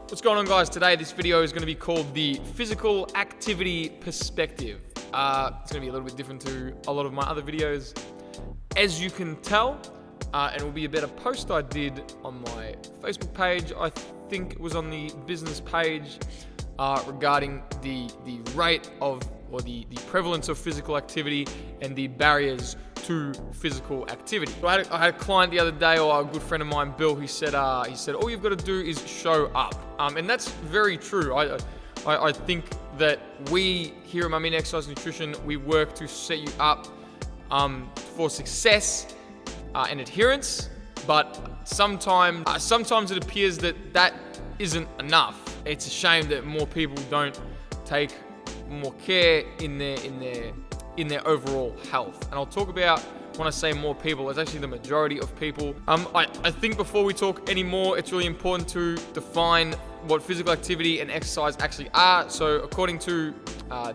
What's going on, guys? Today this video is going to be called the physical activity perspective. It's going to be a little bit different to a lot of my other videos, as you can tell, and it will be about a post I did on my Facebook page. I think it was on the business page regarding the rate of, or the prevalence of physical activity and the barriers to physical activity. So I had a client the other day, or a good friend of mine, Bill. He said all you've got to do is show up, and that's very true. I think that we here at Mummy Exercise Nutrition, we work to set you up for success and adherence, but sometimes it appears that isn't enough. It's a shame that more people don't take more care in their overall health. And I'll talk about, when I say more people, it's actually the majority of people. I think before we talk any more, it's really important to define what physical activity and exercise actually are. So according to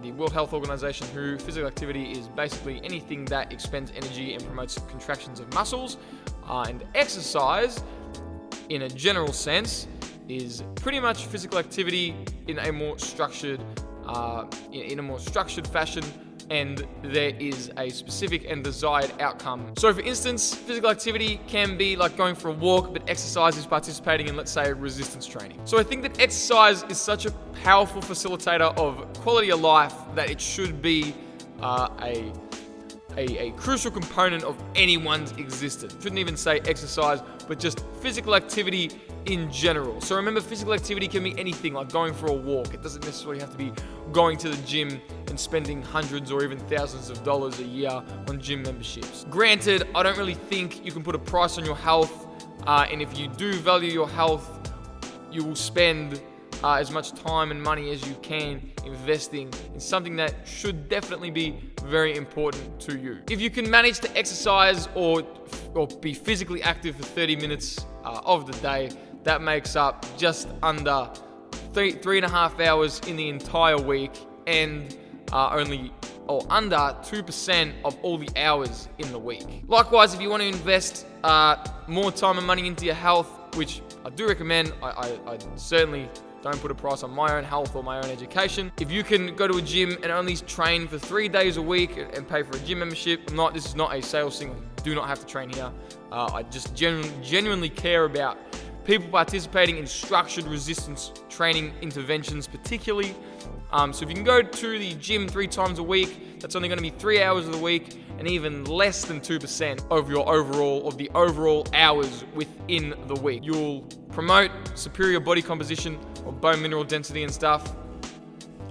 the World Health Organization, physical activity is basically anything that expends energy and promotes contractions of muscles, and exercise, in a general sense, is pretty much physical activity in a more structured fashion, and there is a specific and desired outcome. So for instance, physical activity can be like going for a walk, but exercise is participating in, let's say, resistance training. So I think that exercise is such a powerful facilitator of quality of life that it should be a crucial component of anyone's existence. Shouldn't even say exercise, but just physical activity in general. So remember, physical activity can be anything, like going for a walk. It doesn't necessarily have to be going to the gym and spending hundreds or even thousands of dollars a year on gym memberships. Granted, I don't really think you can put a price on your health, and if you do value your health, you will spend as much time and money as you can investing in something that should definitely be very important to you. If you can manage to exercise or be physically active for 30 minutes of the day, that makes up just under 3.5 hours in the entire week, and only or under 2% of all the hours in the week. Likewise, if you want to invest more time and money into your health, which I do recommend, I certainly don't put a price on my own health or my own education. If you can go to a gym and only train for 3 days a week and pay for a gym membership, this is not a sales thing. Do not have to train here. I just genuinely care about people participating in structured resistance training interventions, particularly. So if you can go to the gym 3 times a week, that's only going to be 3 hours of the week, and even less than 2% of the overall hours within the week. You'll promote superior body composition or bone mineral density and stuff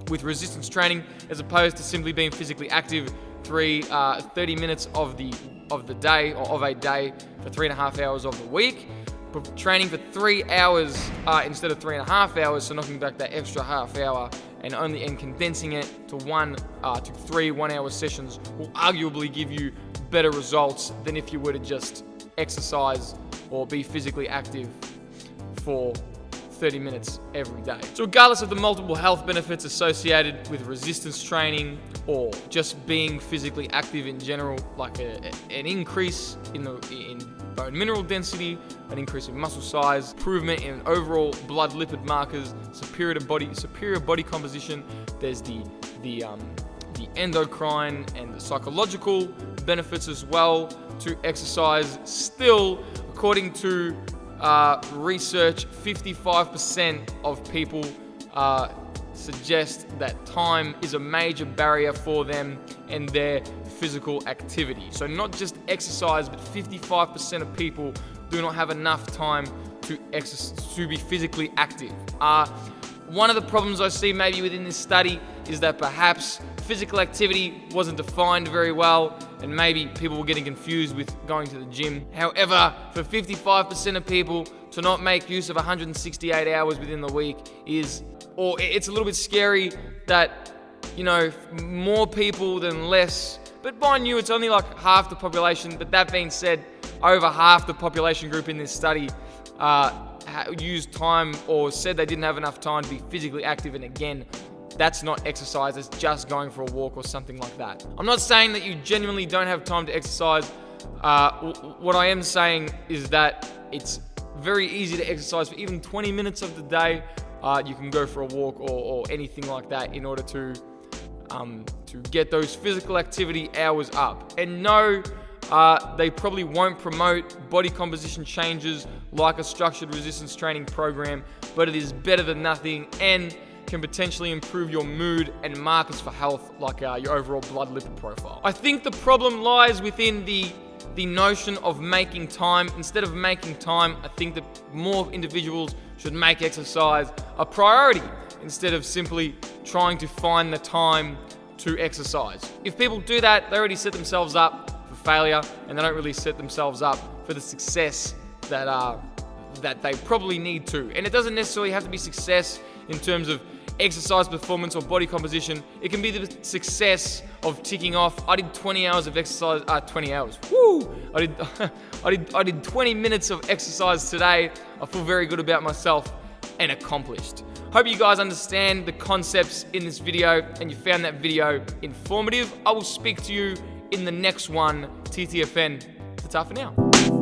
with resistance training, as opposed to simply being physically active 30 minutes of the day, or of a day, for 3.5 hours of the week. But training for 3 hours instead of 3.5 hours, so knocking back that extra half hour and condensing it to 1 to 3 1-hour sessions will arguably give you better results than if you were to just exercise or be physically active for 30 minutes every day. So regardless of the multiple health benefits associated with resistance training or just being physically active in general, like an increase in bone mineral density, an increase in muscle size, improvement in overall blood lipid markers, superior body composition, there's the endocrine and the psychological benefits as well to exercise. Still, according to research, 55% of people suggest that time is a major barrier for them and their physical activity. So not just exercise, but 55% of people do not have enough time to be physically active. One of the problems I see maybe within this study is that perhaps physical activity wasn't defined very well, and maybe people were getting confused with going to the gym. However, for 55% of people to not make use of 168 hours within the week it's a little bit scary that, more people than less. But mind you, it's only like half the population. But that being said, over half the population group in this study used time, or said they didn't have enough time to be physically active. And again, that's not exercise, it's just going for a walk or something like that. I'm not saying that you genuinely don't have time to exercise. What I am saying is that it's very easy to exercise for even 20 minutes of the day you can go for a walk or anything like that in order to get those physical activity hours up. And no, they probably won't promote body composition changes like a structured resistance training program, but it is better than nothing and can potentially improve your mood and markers for health, like your overall blood lipid profile. I think the problem lies within the notion of making time. Instead of making time, I think that more individuals should make exercise a priority instead of simply trying to find the time to exercise. If people do that, they already set themselves up for failure, and they don't really set themselves up for the success that they probably need to. And it doesn't necessarily have to be success in terms of exercise performance or body composition. It can be the success of ticking off, I did 20 hours of exercise, 20 hours, woo! I did 20 minutes of exercise today. I feel very good about myself and accomplished. Hope you guys understand the concepts in this video and you found that video informative. I will speak to you in the next one. TTFN. Ta-ta for now.